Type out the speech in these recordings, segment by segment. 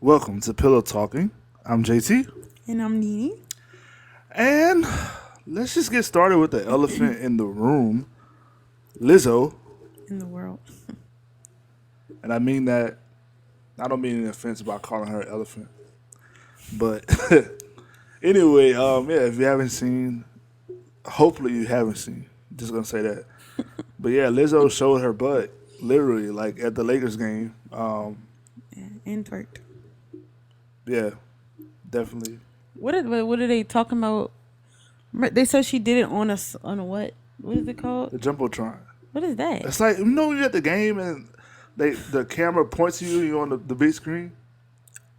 Welcome to Pillow Talking. I'm JT. And I'm Nene. And let's just get started with the elephant in the room. Lizzo. In the world. And I mean that, I don't mean any offense about calling her an elephant. But anyway, if you haven't seen, hopefully you haven't seen. Just gonna say that. But yeah, Lizzo showed her butt, literally, like at the Lakers game. And twerked. Yeah, definitely. What are they talking about? They said she did it on a what? What is it called? The Jumbotron. What is that? It's like, you're at the game and the camera points to you, you're on the big screen.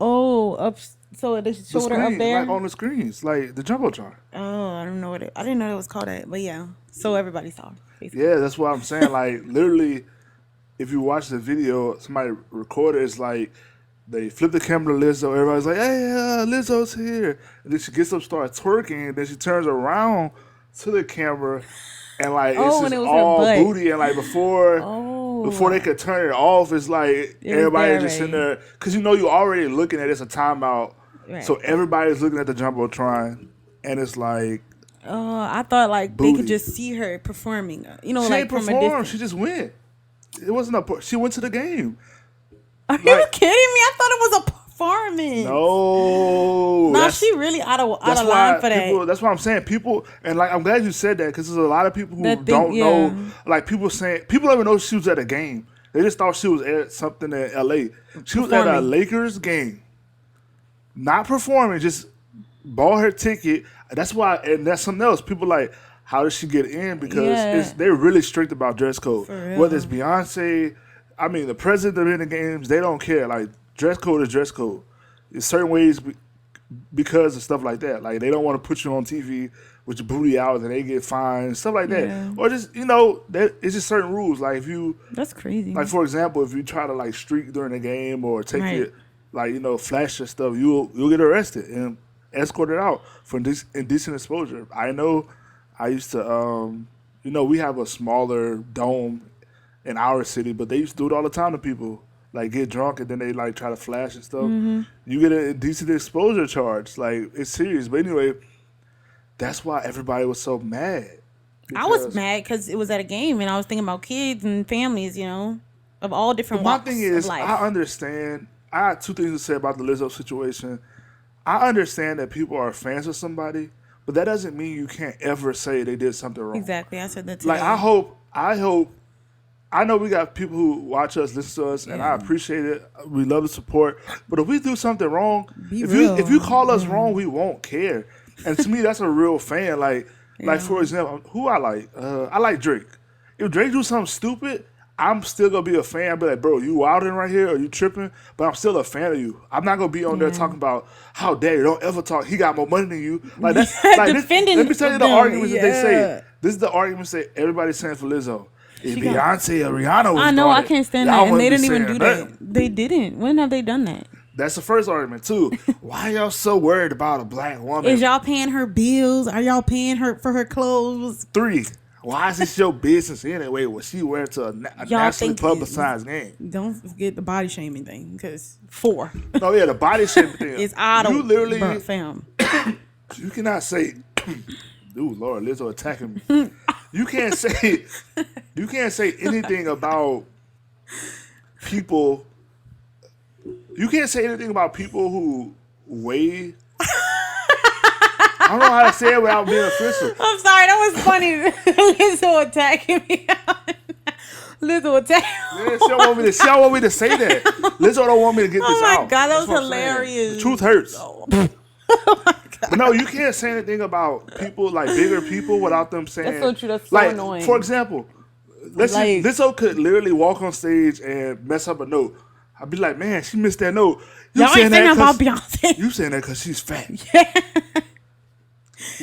Oh, up. So they showed her up there? Like on the screens, like the Jumbotron. Oh, I don't know what I didn't know it was called that. But yeah, so everybody saw. Basically. Yeah, that's what I'm saying. Like, literally, if you watch the video, somebody recorded, it's like, they flip the camera to Lizzo. Everybody's like, hey, Lizzo's here. And then she gets up, starts twerking. And then she turns around to the camera. And, like, it's just all booty. And, like, before they could turn it off, it's like everybody just sitting there. Because, you already looking at it's a timeout. Right. So everybody's looking at the Jumbotron. And it's like. I thought, like, booty. they could just see her performing. She like ain't from performed. a distance. She just went. It wasn't she went to the game. Are you kidding me? I thought it was a performance. No, she really out of line for that. That's what I'm saying. People, and like, I'm glad you said that because there's a lot of people who don't know. Like, people don't even know she was at a game. They just thought she was at something in LA. She was at a Lakers game, not performing. Just bought her ticket. That's why, and that's something else. People like, how did she get in? Because they're really strict about dress code. Whether it's Beyonce. I mean, the president of the games, they don't care. Like, dress code is dress code. In certain ways, because of stuff like that. Like, they don't want to put you on TV with your booty out and they get fined, stuff like that. Or just, it's just certain rules. Like, if you... That's crazy. Like, for example, if you try to, like, streak during the game or take it, like, flash your stuff, you'll get arrested and escorted out for indecent exposure. I know I used to, we have a smaller dome in our city, but they used to do it all the time to people. Like, get drunk and then they like try to flash and stuff. Mm-hmm. You get a decent exposure charge. Like, it's serious. But anyway, that's why everybody was so mad. I was mad because it was at a game and I was thinking about kids and families, of all different walks of life. My thing is, I understand. I have two things to say about the Lizzo situation. I understand that people are fans of somebody, but that doesn't mean you can't ever say they did something wrong. Exactly. I said that too. Like, I know we got people who watch us, listen to us, and I appreciate it. We love the support. But if we do something wrong, if you call us wrong, we won't care. And to me, that's a real fan. Like for example, who I like Drake. If Drake do something stupid, I'm still gonna be a fan. I'll be like, bro, you wilding right here or you tripping? But I'm still a fan of you. I'm not gonna be on there talking about how dare you don't ever talk. He got more money than you. Like, that's like defending. Let me tell you the arguments that they say. This is the argument that everybody's saying for Lizzo. If Beyonce or Rihanna was I can't stand that. And they didn't even do that. They didn't. When have they done that? That's the first argument, too. Why y'all so worried about a black woman? Is y'all paying her bills? Are y'all paying her for her clothes? 3, why is this your business anyway? What she wear to a nationally publicized game? Don't forget the body shaming thing, because 4. No, yeah, the body shaming thing. It's out of literally, fam. You cannot say... Ooh, Lord, Lizzo attacking me. You can't say anything about people. You can't say anything about people who weigh. I don't know how to say it without being offensive. I'm sorry, that was funny. Lizzo attacking me. Lizzo attacking me. Yeah, she don't want me to say that. Lizzo don't want me to get this out. Oh my God, that was hilarious. The truth hurts. Oh my But no, you can't say anything about people, like bigger people, without them saying. That's so true. That's so annoying. For example, Lizzo could literally walk on stage and mess up a note. I'd be like, man, she missed that note. Y'all ain't saying that about Beyonce. You saying that because she's fat. Yeah.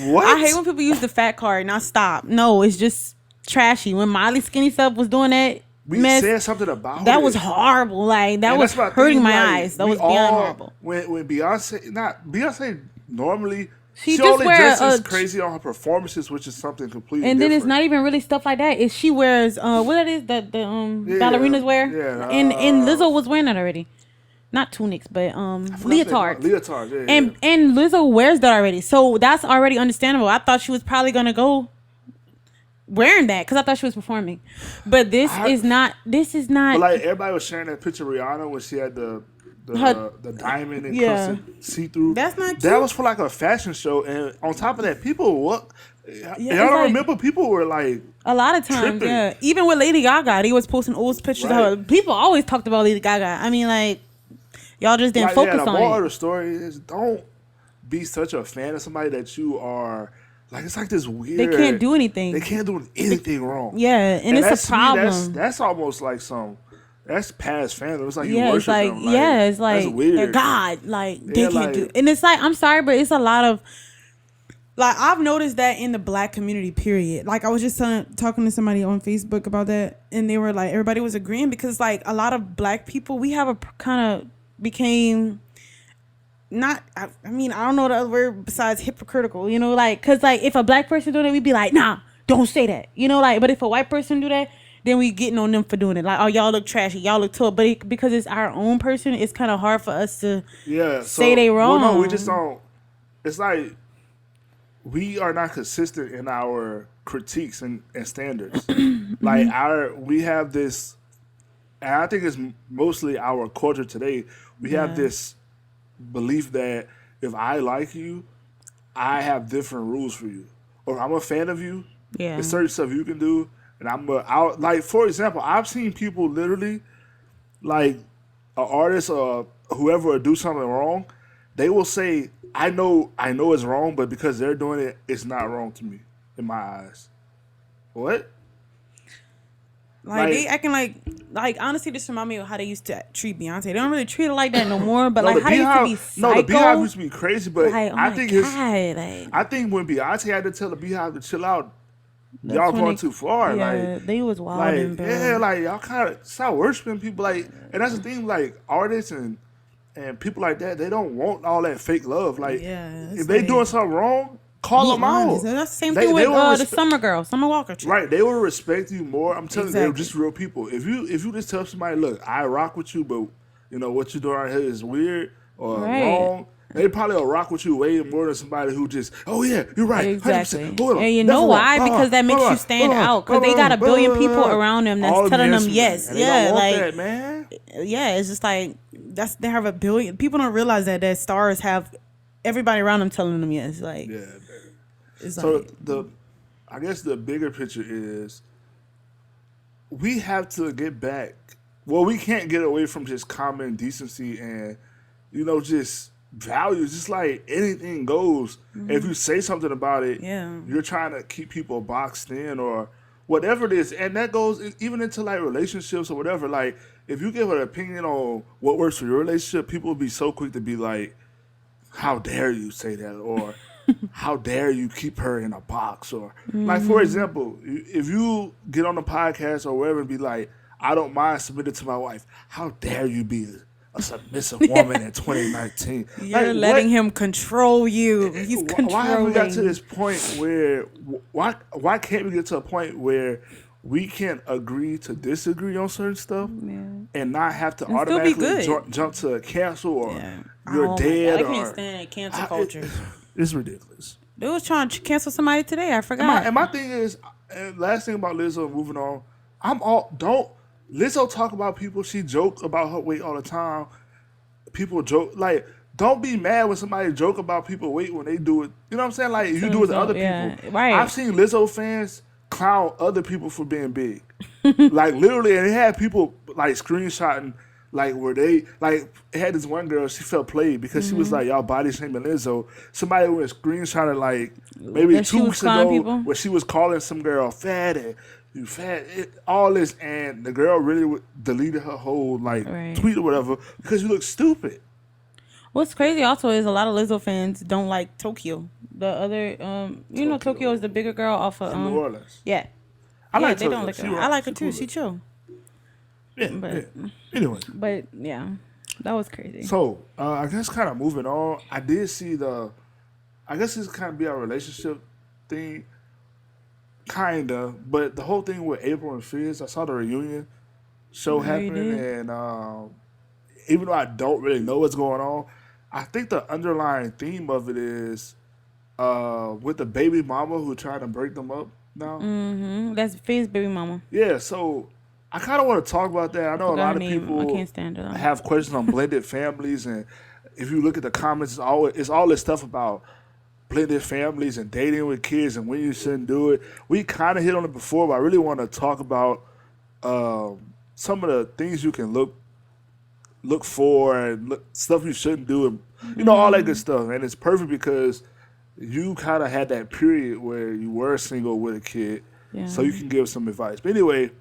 What? I hate when people use the fat card. Now stop. No, it's just trashy. When Miley Skinny Stuff was doing that, we said something about that. Was horrible. Like, that was hurting my eyes. That was beyond horrible. When Beyonce normally she only dresses crazy on her performances, which is something completely and different. Then it's not even really stuff like that. It's she wears what that is that the ballerinas wear. Yeah, and Lizzo was wearing that already. not tunics, but leotards. Leotards, yeah. And Lizzo wears that already, so that's already understandable. I thought she was probably gonna go wearing that because I thought she was performing, but this is not. But like everybody was sharing that picture of Rihanna when she had the diamond and see through. That's not cute. That was for like a fashion show, and on top of that, people y'all don't remember people were like a lot of times, tripping. Yeah. Even with Lady Gaga, they was posting old pictures of her. People always talked about Lady Gaga. I mean, like y'all just didn't focus on it. The moral of the story is don't be such a fan of somebody that you are. Like, it's like this weird... They can't do anything. They can't do anything wrong. Yeah, and it's a problem. That's almost like that's past fandom. It's like you worship them. Like, yeah, it's like... That's weird. They're God. Like, they can't do... And it's like, I'm sorry, but it's a lot of... Like, I've noticed that in the black community, period. Like, I was just talking to somebody on Facebook about that, and they were like, everybody was agreeing because, like, a lot of black people, we have a kind of became... Not, I mean, I don't know the other word besides hypocritical, you know, like, cause like if a black person do that, we'd be like, nah, don't say that, you know, like, but if a white person do that, then we getting on them for doing it, like, oh, y'all look trashy, y'all look tough, but because it's our own person, it's kind of hard for us to say they wrong. Well, no, we just don't. It's like we are not consistent in our critiques and standards. Like we have this, and I think it's mostly our culture today. We have this belief that if I like you, I have different rules for you, or I'm a fan of you. Yeah, there's certain stuff you can do, and like for example, I've seen people literally, like an artist or whoever do something wrong, they will say, I know it's wrong, but because they're doing it, it's not wrong to me in my eyes. What? Like they acting like honestly, this remind me of how they used to treat Beyonce. They don't really treat her like that no more. But like how they used to be psycho. No, the Beehive used to be crazy. But like, I think I think when Beyonce had to tell the Beehive to chill out, y'all going too far. Yeah, like they was wilding. Like, yeah, like y'all kind of stop worshiping people. Like, and that's the thing. Like artists and people like that, they don't want all that fake love. Like, if they doing something wrong, call them out. That's the same thing with the Summer Walker trip. Right, they will respect you more. I'm telling you, they're just real people. If you just tell somebody, look, I rock with you, but you know what you're doing right here is weird or wrong, they probably will rock with you way more than somebody who just, oh yeah, you're right, exactly. And you know why? Because that makes you stand out. Because they got a billion people around them that's telling them yes, yeah, like that, man. Yeah, it's just like they have a billion. People don't realize that stars have everybody around them telling them yes, like yeah. So I guess the bigger picture is we have to get back. Well, we can't get away from just common decency and just values. Just like anything goes. Mm-hmm. If you say something about it, you're trying to keep people boxed in or whatever it is, and that goes even into like relationships or whatever. Like if you give an opinion on what works for your relationship, people will be so quick to be like, "How dare you say that?" or how dare you keep her in a box? Or like, for example, if you get on the podcast or wherever and be like, I don't mind submitting to my wife. How dare you be a submissive woman in 2019? You're letting him control you. He's controlling. Why have we got to this point where why can't we get to a point where we can agree to disagree on certain stuff and not have to automatically jump to cancel or you're dead? I can't stand cancel culture. It's ridiculous. They was trying to cancel somebody today. I forgot. And my thing is, last thing about Lizzo, moving on, Lizzo talk about people. She joke about her weight all the time. People joke. Like, don't be mad when somebody joke about people weight when they do it. You know what I'm saying? Like, you do it to other people. Right. I've seen Lizzo fans clown other people for being big. Like, literally, and they had people, like, screenshotting, like, where they, like, it had this one girl, she felt played because she was like, y'all body shaming Lizzo. Somebody was screenshotting, like, maybe 2 weeks ago, where she was calling some girl fat and you fat, all this, and the girl really deleted her whole, like, tweet or whatever because you look stupid. What's crazy also is a lot of Lizzo fans don't like Tokyo. The other, Tokyo is the bigger girl off of New Orleans. Yeah. I like they Tokyo. Don't like her. I like her too. Cool. She chill. Yeah. Anyway. But yeah, that was crazy. So I guess kind of moving on. I did see I guess this kind of be our relationship thing, kinda. But the whole thing with April and Fizz, I saw the reunion show happening, and even though I don't really know what's going on, I think the underlying theme of it is with the baby mama who trying to break them up now. Mm-hmm. That's Fizz baby mama. Yeah, so I kind of want to talk about that. I know a lot of people I can't stand it. have questions on blended families, and if you look at the comments, it's all this stuff about blended families and dating with kids and when you shouldn't do it. We kind of hit on it before, but I really want to talk about some of the things you can look for and stuff you shouldn't do, and all that good stuff. And it's perfect because you kind of had that period where you were single with a kid, so you can give some advice. But anyway,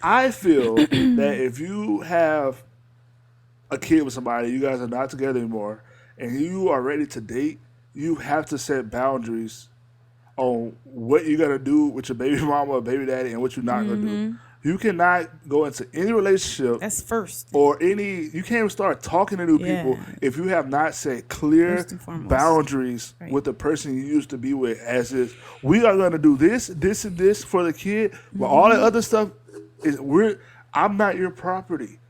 I feel that if you have a kid with somebody, you guys are not together anymore, and you are ready to date, you have to set boundaries on what you're going to do with your baby mama or baby daddy and what you're not going to do. You cannot go into any relationship. That's first. Or you can't even start talking to new people if you have not set clear boundaries with the person you used to be with, as is, we are going to do this, this, and this for the kid, but all that other stuff I'm not your property.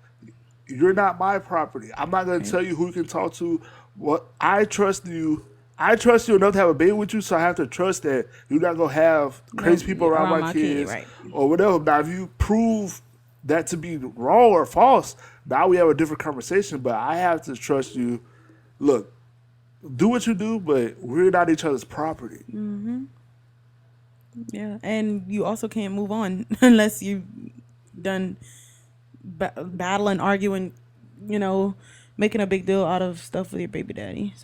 You're not my property. I'm not going to tell you who you can talk to. What I trust you. I trust you enough to have a baby with you, so I have to trust that you're not going to have crazy people around my kids or whatever. Now, if you prove that to be wrong or false, now we have a different conversation, but I have to trust you. Look, do what you do, but we're not each other's property. Mm-hmm. Yeah, and you also can't move on unless you've done battling, arguing, making a big deal out of stuff with your baby daddy.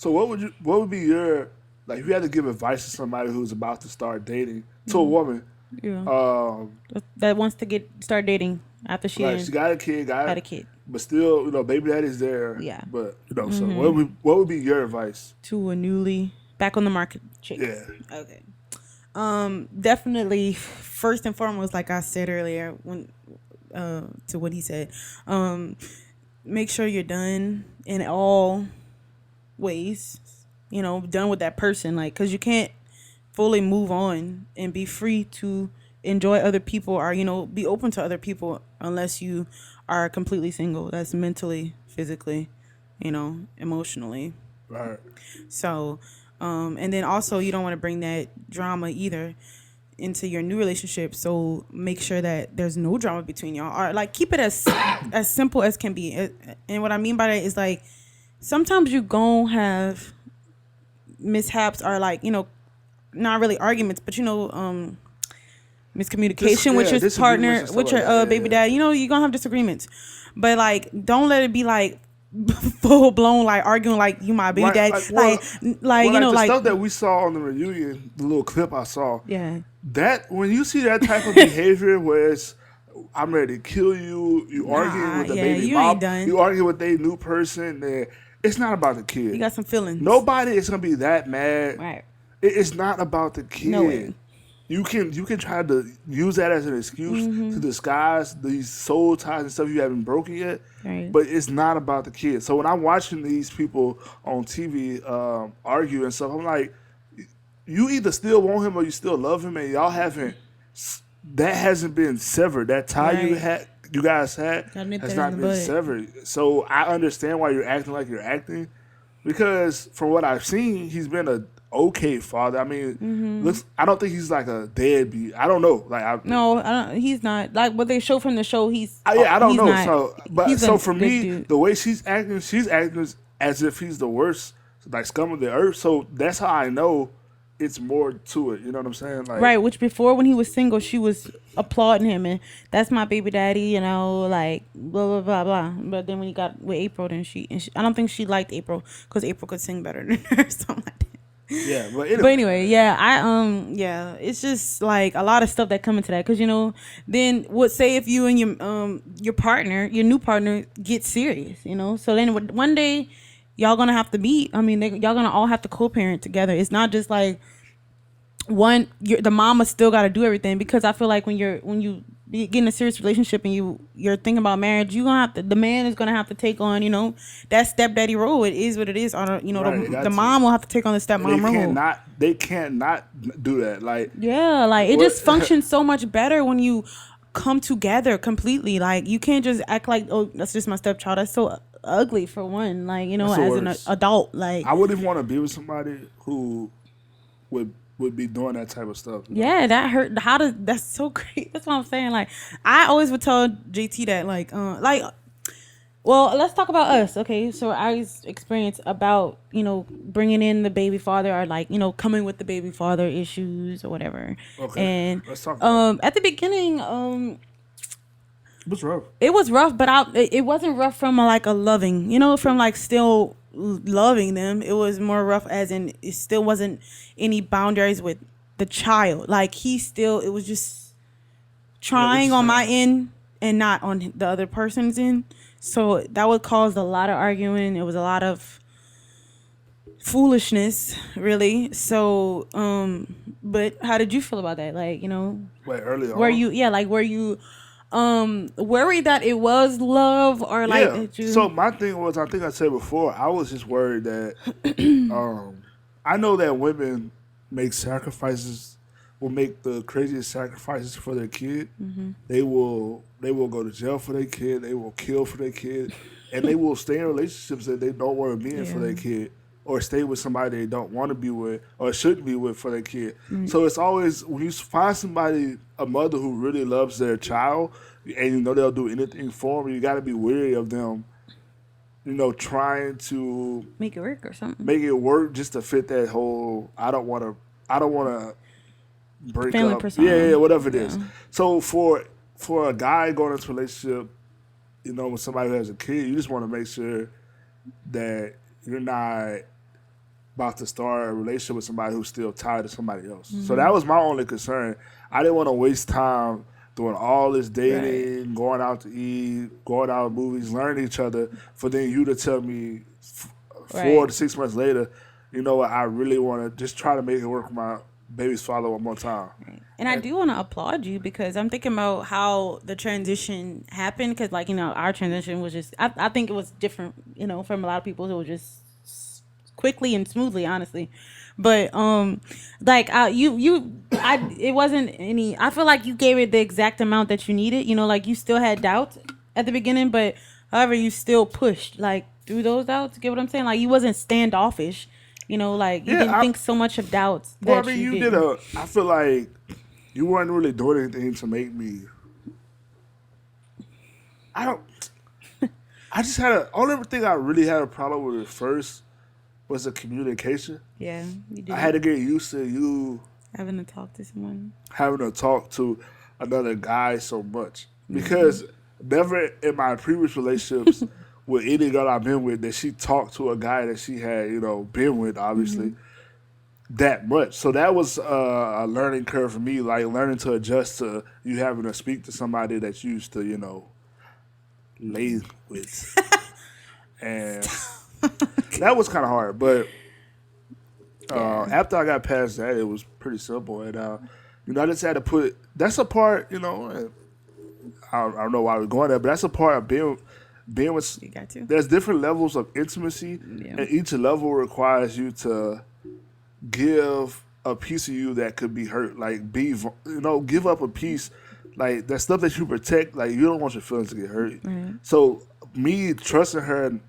So what would be your, like, if you had to give advice to somebody who's about to start dating, to a woman, that wants to start dating after she got a kid, but still, baby daddy's there. Yeah. But so what would be your advice to a newly back on the market chick? Yeah. Okay. Definitely, first and foremost, like I said earlier, when to what he said, make sure you're done in all ways, done with that person, because you can't fully move on and be free to enjoy other people or be open to other people unless you are completely single. That's mentally, physically, emotionally. Right. So and then also you don't want to bring that drama either into your new relationship, so make sure that there's no drama between y'all, or keep it as simple as can be. And what I mean by that is, sometimes you gon' have mishaps or not really arguments, but miscommunication with your partner, with your baby daddy. You're gonna have disagreements, but don't let it be full blown arguing you my baby daddy. The stuff that we saw on the reunion, the little clip I saw. Yeah. That when you see that type of behavior where it's, I'm ready to kill you, you arguing with the baby mom, you arguing with a new person, it's not about the kid. You got some feelings. Nobody is gonna be that mad. Right. It's not about the kid. No way. You can try to use that as an excuse to disguise these soul ties and stuff you haven't broken yet. Right. But it's not about the kid. So when I'm watching these people on TV argue and stuff, I'm like, you either still want him or you still love him, and y'all that hasn't been severed. That tie you guys had has not been severed. So I understand why you're acting like you're acting, because from what I've seen, he's been a okay father. I mean, I don't think he's a deadbeat. I don't know. No, I don't, he's not. What they show from the show, he's. I don't know. Not, so for me, the way she's acting as if he's the worst, scum of the earth. So that's how I know it's more to it. You know what I'm saying? Right. Which before, when he was single, she was applauding him and that's my baby daddy. Blah blah blah blah. But then when he got with April, then she I don't think she liked April because April could sing better than her. Something like that. Yeah, but anyway, it's just a lot of stuff that come into that, because then what, say if you and your partner, your new partner, get serious, so then one day y'all gonna have to meet. I mean, y'all gonna all have to co-parent together. It's not just the mama still got to do everything, because I feel when you get in a serious relationship and you're thinking about marriage, the man is gonna have to take on that stepdaddy role. It is what it is. The mom will have to take on the stepmom role. They can't not do that. It just functions so much better when you come together completely. Like, you can't just act like, oh, that's just my stepchild. That's so ugly, for one. Like, you know, as an adult. Like, I wouldn't want to be with somebody who would be doing that type of stuff. Yeah, that hurt. That's so great. That's what I'm saying. Like, I always would tell JT that, well, let's talk about us. Okay, so our experience about, you know, bringing in the baby father, or like, you know, coming with the baby father issues or whatever. Okay, and let's talk about at the beginning, it was rough. It was rough, but it wasn't rough from a loving, you know, from like still loving them. It was more rough as in it still wasn't any boundaries with the child. Like, it was just trying on my end and not on the other person's end. So that would cause a lot of arguing. It was a lot of foolishness, really. So, but how did you feel about that? Like, you know, early on. Were you worried that it was love, or like? Yeah. So my thing was, I think I said before, I was just worried that I know that women make sacrifices, will make the craziest sacrifices for their kid. Mm-hmm. They will go to jail for their kid. They will kill for their kid, and they will stay in relationships that they don't want to be in for their kid, or stay with somebody they don't want to be with or shouldn't be with for their kid. Mm-hmm. So it's always, when you find somebody, a mother who really loves their child, and you know they'll do anything for them, you got to be wary of them, you know, trying to make it work or something. Make it work just to fit that whole, I don't want to break family up. Persona. Yeah, whatever it is. So for a guy going into a relationship, you know, with somebody who has a kid, you just want to make sure that you're not about to start a relationship with somebody who's still tied to somebody else. Mm-hmm. So that was my only concern. I didn't want to waste time doing all this dating, going out to eat, going out to movies, learning each other, for then you to tell me 4 to 6 months later, you know what, I really want to just try to make it work with my baby's father one more time. Right. And I do want to applaud you, because I'm thinking about how the transition happened, because, like, you know, our transition was just, I think it was different, you know, from a lot of people. It was just quickly and smoothly, honestly. But it wasn't any, I feel like you gave it the exact amount that you needed. You know, like, you still had doubts at the beginning, but however, you still pushed like through those doubts. Get what I'm saying? Like, you wasn't standoffish. You know, like, you didn't think so much of doubts. Well, I mean, I feel like you weren't really doing anything to make me. I just only thing I really had a problem with at first was the communication. Yeah, you did. I had to get used to you having to talk to someone. Having to talk to another guy so much. Because never in my previous relationships with any girl I've been with that she talked to a guy that she had, you know, been with, obviously, that much. So that was a learning curve for me, like learning to adjust to you having to speak to somebody that you used to, you know, lay with. And that was kind of hard. But after I got past that, it was pretty simple. And, you know, I just had to that's a part, you know, I don't know why we're going there, but that's a part of being with. You got to. There's different levels of intimacy, and each level requires you to give a piece of you that could be hurt. Like, give up a piece, like that stuff that you protect. Like, you don't want your feelings to get hurt. Mm-hmm. So me trusting her and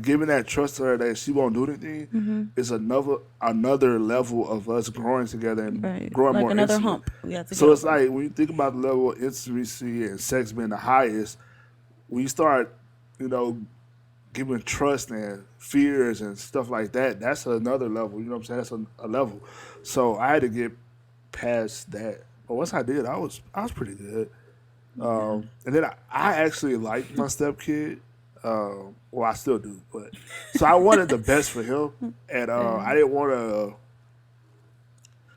giving that trust to her that she won't do anything is another level of us growing together and growing like more another intimate. hump. So it's like, when you think about the level of intimacy and sex being the highest, when you start, you know, giving trust and fears and stuff like that, that's another level. You know what I'm saying? That's a level. So I had to get past that. But once I did, I was pretty good. And then I actually liked my stepkid. Well, I still do, but so I wanted the best for him, and I didn't want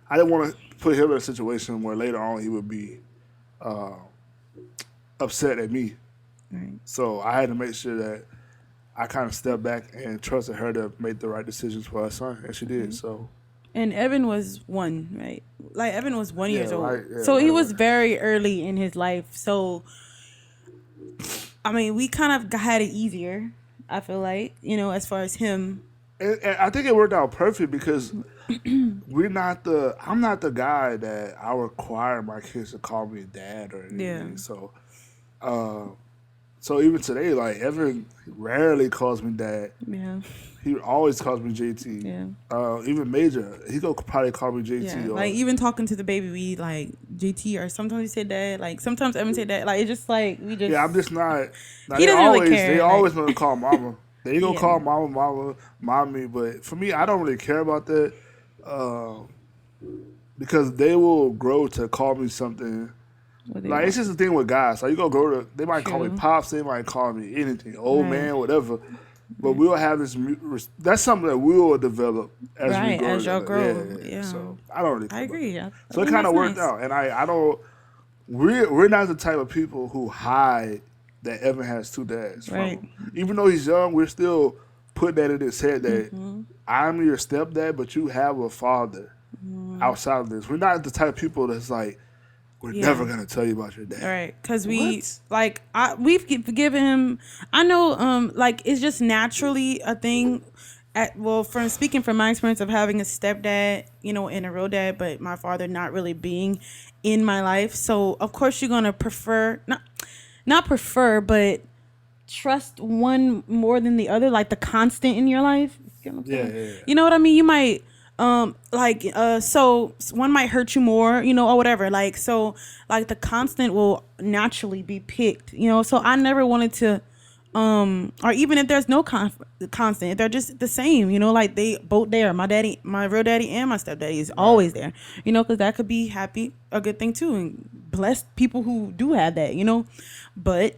to put him in a situation where later on he would be upset at me. Right. So I had to make sure that I kind of stepped back and trusted her to make the right decisions for her son, and she did. So. And Evan was 1, right? Like, Evan was 1 years old, so he was very early in his life. So, I mean, we kind of had it easier, I feel like, you know, as far as him And I think it worked out perfect because I'm not the guy that I require my kids to call me dad or anything. Yeah. Uh, so even today, like Evan rarely calls me dad. Yeah. He always calls me JT. Yeah. Even Major, he go probably call me JT. Yeah. Like even talking to the baby, we like JT, or sometimes we say dad. Like sometimes Evan say dad. Like it's just like we just. Yeah, I'm just not. He doesn't really care. They like, always want to call mama. They gonna call mama, mommy. But for me, I don't really care about that. Because they will grow to call me something. Like it's just the thing with guys. Like you gonna grow to, they might call me pops, they might call me anything, old man, whatever. But we'll have this. That's something that we will develop as we grow. As y'all grow. Yeah. So I don't really. I agree. Yeah. So it kind of worked out, and I don't. We're not the type of people who hide that Evan has two dads. Right. Even though he's young, we're still putting that in his head that I'm your stepdad, but you have a father outside of this. We're not the type of people that's like, we're never gonna tell you about your dad. Right, because we've given him. I know, like it's just naturally a thing. From speaking from my experience of having a stepdad, and a real dad, but my father not really being in my life. So of course you're gonna prefer not prefer, but trust one more than the other, like the constant in your life. You know what I'm saying? Yeah. You know what I mean? You might. So one might hurt you more, or whatever. Like, so like the constant will naturally be picked, so I never wanted to, or even if there's no constant, if they're just the same, like they both there. My daddy, my real daddy and my stepdaddy is always there, because that could be a good thing too. And bless people who do have that, but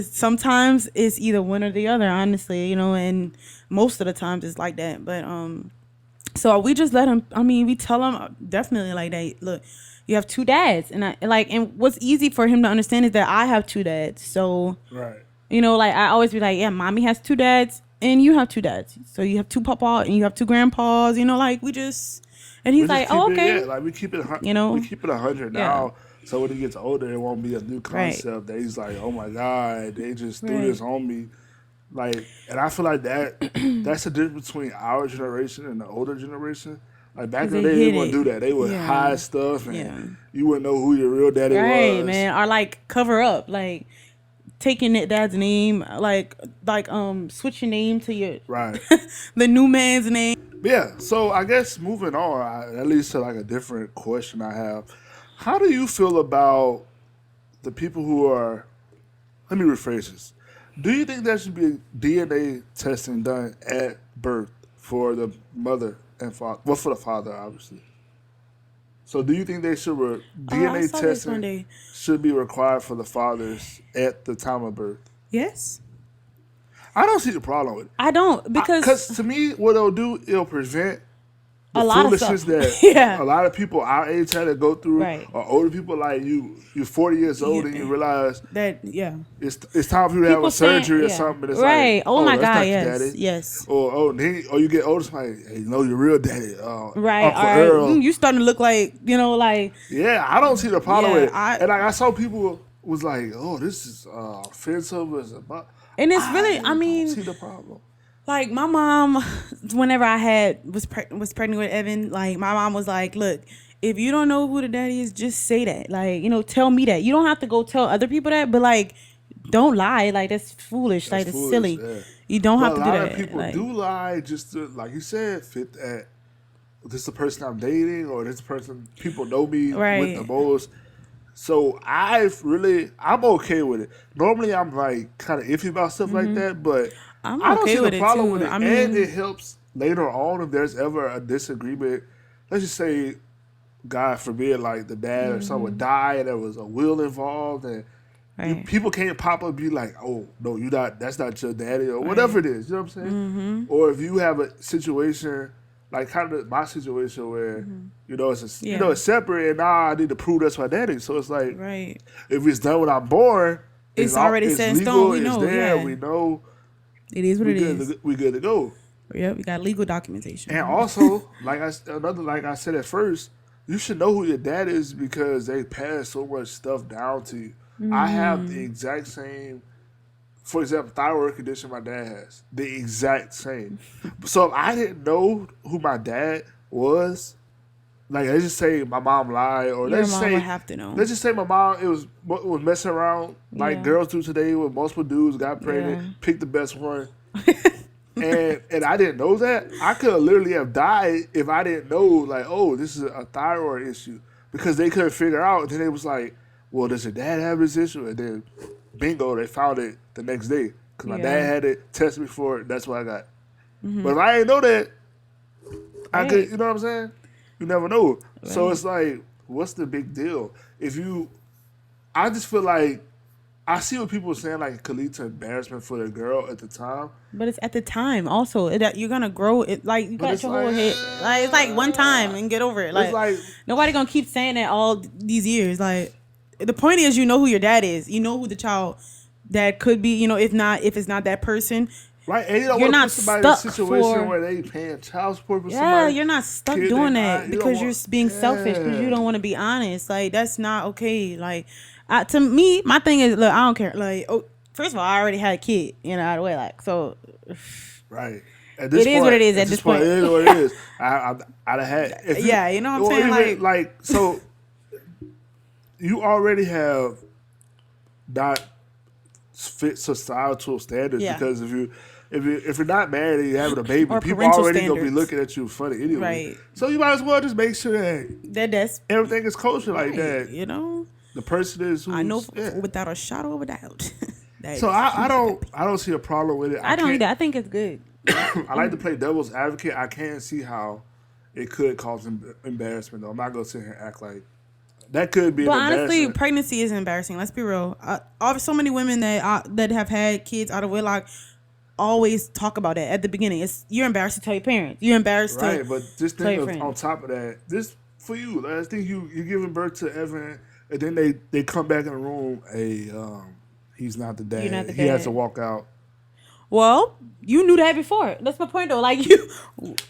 sometimes it's either one or the other, honestly, and most of the times it's like that. But, so we just let him. I mean, we tell him definitely like that. Look, you have two dads, and and what's easy for him to understand is that I have two dads. So, right, like I always be like, yeah, mommy has two dads, and you have two dads. So you have two papa and you have two grandpas. Like we just, and he's like, oh okay, like we keep it, we keep it 100 now. So when he gets older, it won't be a new concept that he's like, oh my god, they just threw this on me. Like, and I feel like that's the difference between our generation and the older generation. Like back in the day, they wouldn't do that. They would hide stuff, and you wouldn't know who your real daddy was. Right, man. Or like cover up, like taking that dad's name, like switch your name to your the new man's name. Yeah. So I guess moving on, that leads to like a different question I have. How do you feel about the people who are? Let me rephrase this. Do you think there should be DNA testing done at birth for the mother and father? Well, for the father, obviously. So do you think they should DNA testing should be required for the fathers at the time of birth? Yes. I don't see the problem with it. I don't, because to me, what it'll prevent the a lot foolishness of stuff. that a lot of people our age had to go through, or older people like you're 40 years old and you realize that it's time for you to have a surgery or something. And it's like, oh my god, yes. Or you get older, it's like, hey, your real daddy, right? Uncle Earl. You starting to look like like. Yeah, I don't see the problem with it. And I saw people was like, oh, this is offensive, and it's really, I mean, see the problem. Like my mom, whenever I was pregnant with Evan, like my mom was like, look, if you don't know who the daddy is, just say that. Like, tell me that. You don't have to go tell other people that, but like, don't lie. Like that's foolish. Like it's silly. Yeah. You don't have to do that. A lot of people do lie just to, like you said, fit that. This is the person I'm dating, or this is the person people know me with the most. So I'm okay with it. Normally I'm like kind of iffy about stuff like that, but I don't see the problem with it. I mean, and it helps later on if there's ever a disagreement. Let's just say, God forbid, like the dad or someone died and there was a will involved, and people can't pop up and be like, "Oh no, that's not your daddy," or whatever it is. You know what I'm saying? Or if you have a situation like kind of my situation where it's separate, and now I need to prove that's my daddy. So it's like, if it's done when I'm born, it's already set in stone. We know, we know. It is what it is. We good to go. Yeah, we got legal documentation. And also, like I said at first, you should know who your dad is because they pass so much stuff down to you. I have the exact same for example, thyroid condition my dad has, the exact same. So if I didn't know who my dad was, like let's just say my mom lied, or Your let's mom say would have to know. let's just say my mom was messing around like girls do today with multiple dudes, got pregnant, picked the best one. And I didn't know that, I could have literally have died if I didn't know, like, oh, this is a thyroid issue. Because they couldn't figure out. And then it was like, well, does your dad have this issue? And then, bingo, they found it the next day. Because my dad had it, tested me for it, that's what I got. Mm-hmm. But if I didn't know that, I could, you know what I'm saying? You never know. Right. So it's like, what's the big deal? I just feel like, I see what people are saying, like, it could lead to embarrassment for the girl at the time. But it's at the time also. You're going to grow it. Like, you got your whole head. Like, it's like one time and get over it. Like nobody going to keep saying that all these years. Like, the point is, you know who your dad is. You know who the child that could be, if it's not that person. Right, and you don't want to put somebody in a situation where they paying child support for somebody. Yeah, you're not stuck doing that because you're being selfish because you don't want to be honest. Like, that's not okay. Like, to me, my thing is, look, I don't care. Like, first of all, I already had a kid, out of the way. Like, so. Right. At this point, is what it is at this point. It is what it is. I'd have had. You know what I'm saying? Like, so, you already have not fit societal standards because if you're not married and you're having a baby, or people already going to be looking at you funny anyway. Right. So you might as well just make sure that's everything is kosher like that. The person is I know without a shadow of a doubt. So I don't see a problem with it. I don't either. I think it's good. I like to play devil's advocate. I can't see how it could cause embarrassment though. I'm not gonna sit here and act like that could be. But honestly, pregnancy is embarrassing. Let's be real. So many women that have had kids out of wedlock always talk about that at the beginning. You're embarrassed to tell your parents. You're embarrassed to but this thing on top of that, this for you. I think you're giving birth to Evan. And then they come back in the room. Hey, he's not the dad. You're not the dad. He has to walk out. Well, you knew that before. That's my point, though. Like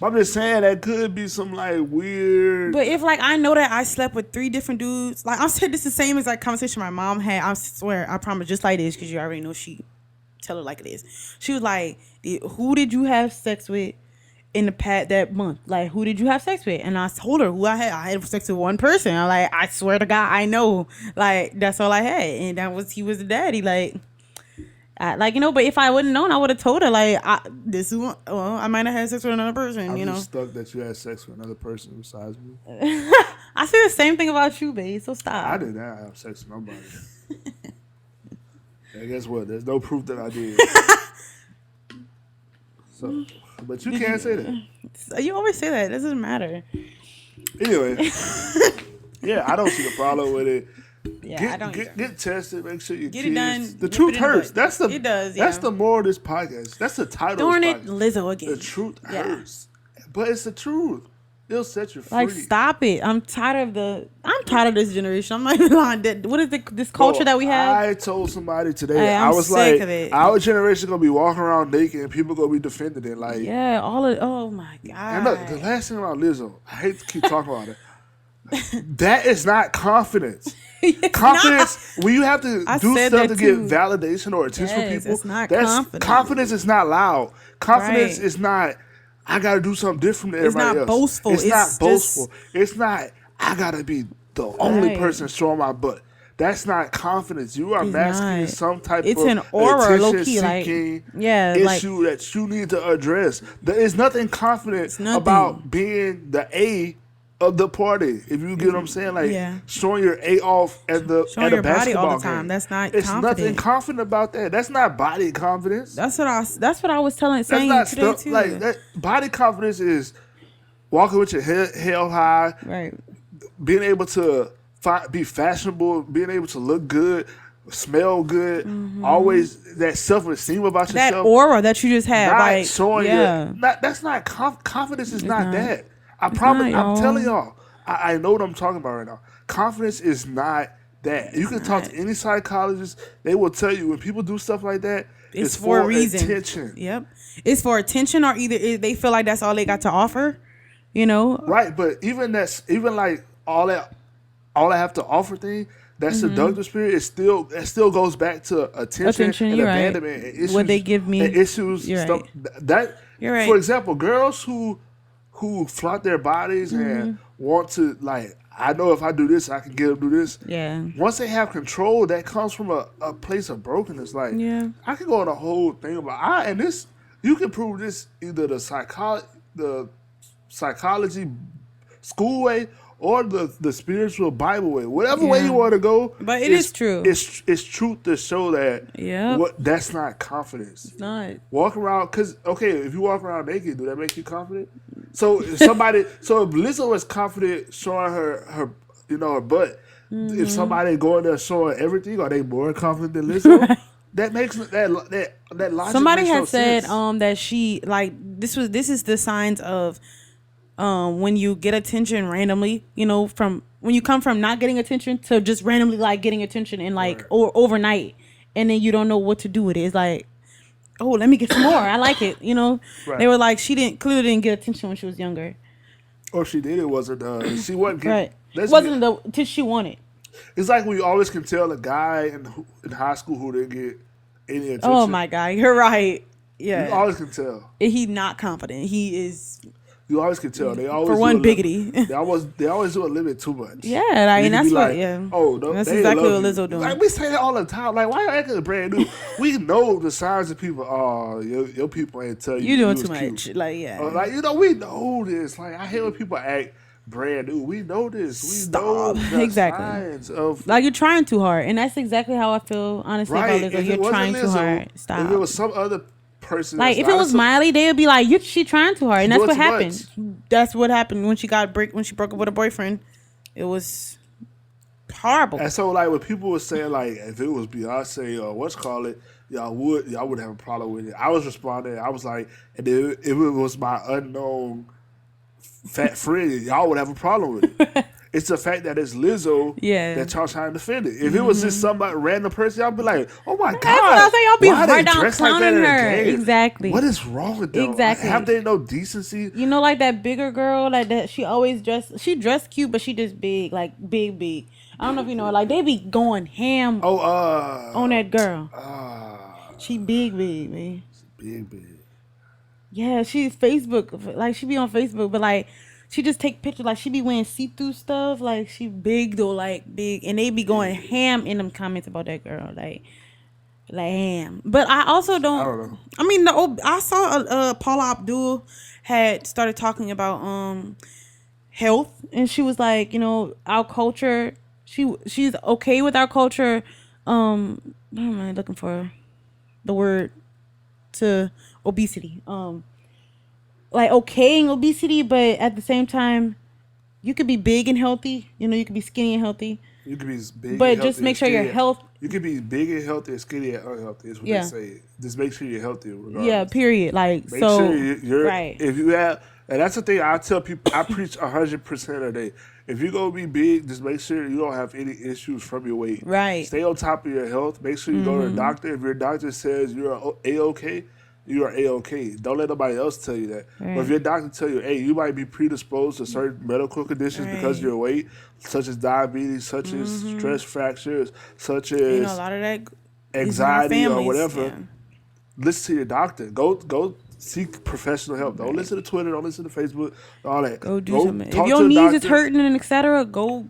I'm just saying that could be some like weird. But if I know that I slept with 3 different dudes, like I said, this is the same as like conversation my mom had. I swear, I promise, just like this, because you already know she tell it like it is. She was like, "Who did you have sex with in the past that month? Like, who did you have sex with?" And I told her who I had. I had sex with one person. I'm like, I swear to God, I know. Like, that's all I had, and he was the daddy. Like, but if I wouldn't known, I would have told her like, I might have had sex with another person. I'm just stuck that you had sex with another person besides me. I say the same thing about you, babe. So stop. I did not have sex with nobody. And guess what? There's no proof that I did. So. But you can't say that. You always say that. It doesn't matter. Anyway. Yeah, I don't see the problem with it. Yeah, I don't get tested. Make sure you get it done. The truth hurts. It does. Yeah. That's the moral of this podcast. That's the title Darn of this it, podcast. Lizzo again. The truth hurts. But it's the truth. It'll set you free. Like, stop it. I'm tired of this generation. I'm not even lying. What is this culture that we have? I told somebody today, I was like, our generation gonna be walking around naked and people gonna be defending it. Like, yeah, oh my God. And look, the last thing about Lizzo, I hate to keep talking about it. That is not confidence. Confidence, when you have to do stuff to get validation or attention from people, it's not confidence. Confidence is not loud. Confidence is not, I got to do something different than everybody else. Boastful. It's not boastful. It's not, I got to be the only person showing my butt. That's not confidence. You are masking some type of an aura, attention-seeking issue that you need to address. There is nothing confident about being the A of the party. If you get what I'm saying, like showing your A off at the your basketball body all the time. game. That's not. It's confident. Nothing confident about that. That's not body confidence. That's what I was saying today too. Like that, body confidence is walking with your head held high, right? Being able to be fashionable, being able to look good, smell good, always that self-esteem about yourself. That aura that you just have, not showing that's not confidence. Is not that. I promise. I'm telling y'all. I know what I'm talking about right now. Confidence is not that. You can talk to any psychologist. They will tell you when people do stuff like that, it's for a reason. Attention. Yep. It's for attention, or either they feel like that's all they got to offer. Right, but even like all I have to offer thing, that seductive spirit is still goes back to attention and abandonment and issues. What they give me and issues stuff that. You're right. For example, girls who flaunt their bodies and want to like. I know if I do this, I can get them to do this. Yeah. Once they have control, that comes from a place of brokenness. Like, I can go on a whole thing about and this. You can prove this either the psychology school way or the spiritual Bible way. Whatever way you want to go. But it is true. It's truth to show that that's not confidence. It's not. Walk around, because, okay, if you walk around naked, do that make you confident? So if Lizzo is confident showing her butt, if somebody going there showing everything, are they more confident than Lizzo? Right. That makes that logic. Somebody makes had no said sense. That she like this is the signs of when you get attention randomly, from when you come from not getting attention to just randomly like getting attention and like or overnight, and then you don't know what to do with it. It's like, oh, let me get some more. I like it. Right. They were like, she clearly didn't get attention when she was younger. Or she did. It wasn't. She wasn't. Right. It wasn't the attention she wanted. It's like when you always can tell a guy in high school who didn't get any attention. Oh my God, you're right. Yeah. You always can tell. He's not confident. He is. You always can tell. They always for one biggity. They always do a little bit too much. Yeah, and that's what. Oh, no, that's exactly what Lizzo doing. Like we say that all the time. Like, why you acting brand new? We know the signs of people. Oh, your people ain't tell you. You doing too much. Cute. Like we know this. Like I hate when people act brand new. We know this. We know the signs of like you're trying too hard, and that's exactly how I feel. Honestly, about Lizzo. You're trying too hard. Stop. If it was some other person, like if it was Miley, they would be like, she trying too hard, and that's what happened. That's what happened when she broke up with her boyfriend. It was horrible. And so like when people were saying like if it was Beyonce or y'all would have a problem with it. I was responding. I was like, and if it was my unknown fat friend, y'all would have a problem with it. It's the fact that it's Lizzo that y'all trying to defend it. If it was just somebody random person, y'all be like, "Oh my God!" That's what I say. Y'all be hard down clowning her. Exactly. What is wrong with them? Exactly. Have they no decency? Like that bigger girl, like that. She always dressed cute, but she just big, like big. I don't know if you know, like they be going ham. On that girl. She big, man. Big. Yeah, she's Facebook. Like she be on Facebook, but like. She just take pictures, like she be wearing see-through stuff, like she big though, like big, and they be going ham in them comments about that girl, like ham. But I also don't. I don't know. I mean, I saw Paula Abdul had started talking about health, and she was like, our culture. She's okay with our culture. What am I looking for? The word to obesity. Like okaying obesity, but at the same time, you could be big and healthy. You could be skinny and healthy. You could be big, but just make sure your health. You could be big and healthy and skinny and unhealthy. Is what they say. Just make sure you're healthy. Regardless. Yeah. Period. Like make sure you're right. If you have, and that's the thing I tell people. I preach 100% a day. If you're gonna be big, just make sure you don't have any issues from your weight. Right. Stay on top of your health. Make sure you go to the doctor. If your doctor says you're A-OK. You are A-OK. Don't let nobody else tell you that. Right. But if your doctor tell you, hey, you might be predisposed to certain medical conditions because of your weight, such as diabetes, such as stress fractures, such as a lot of that anxiety or whatever, listen to your doctor. Go seek professional help. Don't listen to Twitter. Don't listen to Facebook. All that. Go do something. If your knees is hurting and etc., go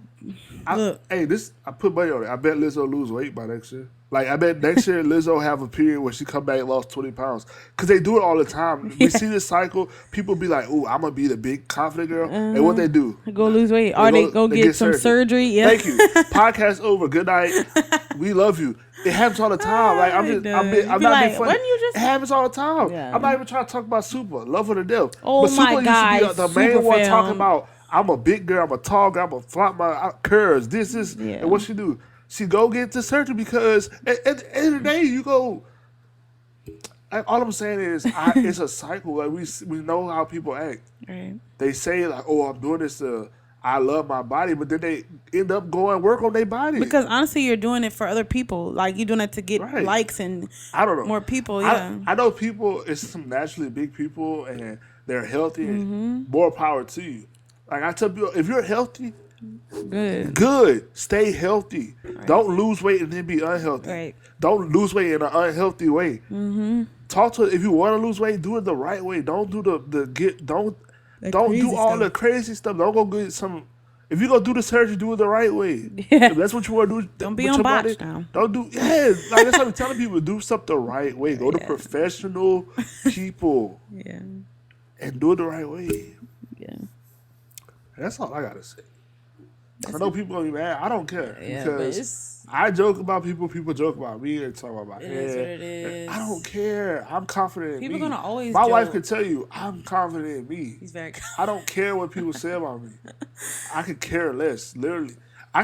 look. I put money on it. I bet Lizzo lose weight by next year. Like, I bet next year Lizzo have a period where she come back and lost 20 pounds. Because they do it all the time. We see this cycle. People be like, ooh, I'm going to be the big confident girl. And what they do? Go lose weight. Or they go get some surgery. Yeah. Thank you. Podcast over. Good night. We love you. It happens all the time. Like, I'm not being funny. It happens all the time. Yeah. I'm not even trying to talk about Super. Love her to death. Oh, but my God. Used to be the main one talking about, I'm a big girl. I'm a tall girl. I'm going to flop my curves. This is. Yeah. And what she do? She go get to surgery because at the end of the day, you go. All I'm saying is, it's a cycle. Like we know how people act. Right. They say like, "Oh, I'm doing this to I love my body," but then they end up going work on their body. Because honestly, you're doing it for other people. Like you're doing it to get likes and I don't know more people. Yeah, I know people. It's some naturally big people and they're healthy. And more power to you. Like I tell people, if you're healthy. Good. Stay healthy. Right. Don't lose weight and then be unhealthy. Right. Don't lose weight in an unhealthy way. Mm-hmm. Talk to if you want to lose weight, do it the right way. Don't do don't do all the crazy stuff. Don't go get some. If you go do the surgery, do it the right way. Yeah. If that's what you want to do, don't be on botch now. Don't do like that's what I'm telling people. Do stuff the right way. Go to professional people. Yeah. And do it the right way. Yeah. That's all I gotta say. I know people gonna be mad. I don't care because I joke about people. People joke about me and talk about my head. Is what it is. I don't care. I'm confident in me. People gonna always. My wife can tell you I'm confident in me. He's very. I don't care what people say about me. I could care less. Literally, I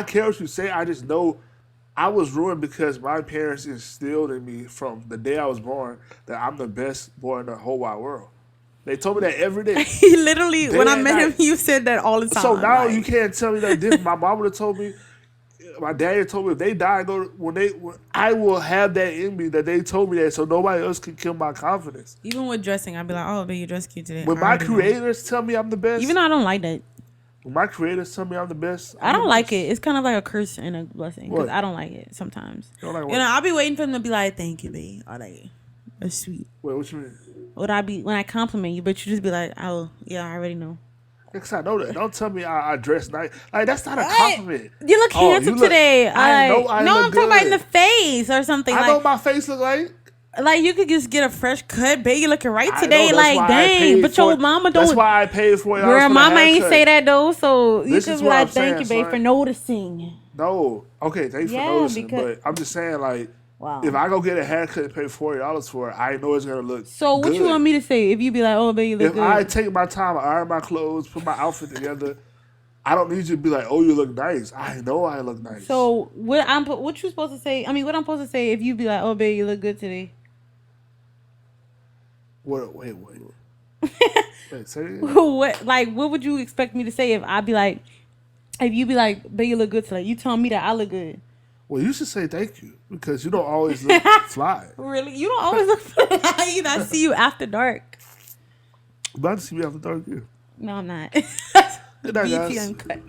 care what you say. I just know I was ruined because my parents instilled in me from the day I was born that I'm the best boy in the whole wide world. They told me that every day. He literally, when I met him, you said that all the time. So now you can't tell me that different. My mom would have told me, my dad told me if they die, I will have that in me that they told me that so nobody else can kill my confidence. Even with dressing, I'd be like, oh, but you dress cute today. When my creators tell me I'm the best. Even though I don't like that. When my creators tell me I'm the best. I don't like it. It's kind of like a curse and a blessing. Because I don't like it sometimes. You don't like what? I'll be waiting for them to be like, thank you, babe. Or like, that's sweet. Wait, what you mean? Would I be when I compliment you, but you just be like, oh yeah, I already know. Because I know that. Don't tell me I dress nice. Like that's not a compliment. You look handsome today. I'm talking about in the face or something. I know what my face look like. Like you could just get a fresh cut, babe. You looking right today. Like dang, but your mama don't. That's why I paid for it. Girl, mama ain't say that though. So you could be like, thank you, babe, for noticing. No, okay, thanks for noticing. But I'm just saying, like. Wow. If I go get a haircut and pay $40 for it, I know it's gonna look. So what you want me to say? If you be like, "Oh, baby, you look good." If I take my time, iron my clothes, put my outfit together, I don't need you to be like, "Oh, you look nice." I know I look nice. So what you supposed to say? I mean, what I'm supposed to say if you be like, "Oh, baby, you look good today." What? Wait. Wait, say it. What would you expect me to say if you be like, "Baby, you look good today"? You tell me that I look good. Well, you should say thank you because you don't always look fly. Really? You don't always look fly. I see you after dark. You about to see me after dark, yeah. No, I'm not. Good night, BT guys. Uncut.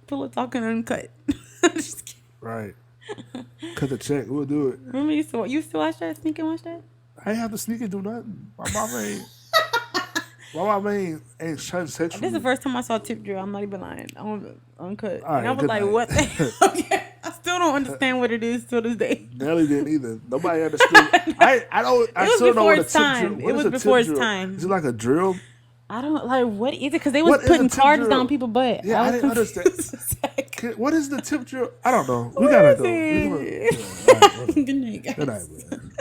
Pillow Talkin uncut. Just kidding. Right. Cut the check. We'll do it. Remember you still watch that? Sneak and watch that? I ain't have to sneak and do nothing. My mama ain't trying to sex. This is the first time I saw Tip Drill. I'm not even lying. On uncut. Right, and I was like, what the hell? I still don't understand what it is till this day. Nelly didn't either. Nobody understood. I still know what a tip drill. It was before its time. Is it like a drill? I don't like what is it because they was putting cards down people's butt. Yeah, I didn't understand. What is the tip drill? I don't know. We gotta go. Good night, guys. Good night, man.